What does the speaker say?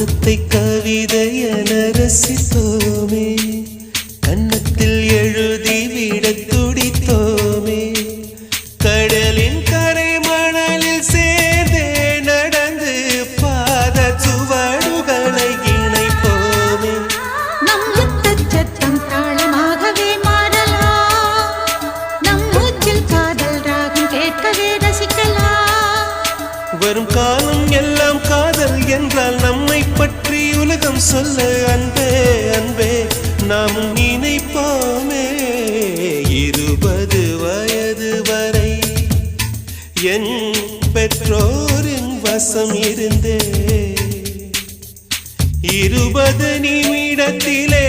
முத்தத்தை கவிதையென ரசித்தோமே, கன்னத்தில் எழுதிவிட துடித்தோமே, கடலின் கரை மணலில் சேர்ந்தே நடந்து பாத சுவடுகளை இணைப்போமே. நம் முத்தச் சத்தம் தாளமாகவே மாறலாம், நம் மூச்சில் காதல் ராகம் கேட்கவே ரசிக்கலாம். வரும் காலம் எல்லாம் காதல் என்றால் நம்மை பற்றி உலகம் சொல்ல அன்பே அன்பே நாமும் நினைப்போமே. 20 வயது வரை என் பெற்றோரின் வசம் இருந்தே 20 நிமிடத்திலே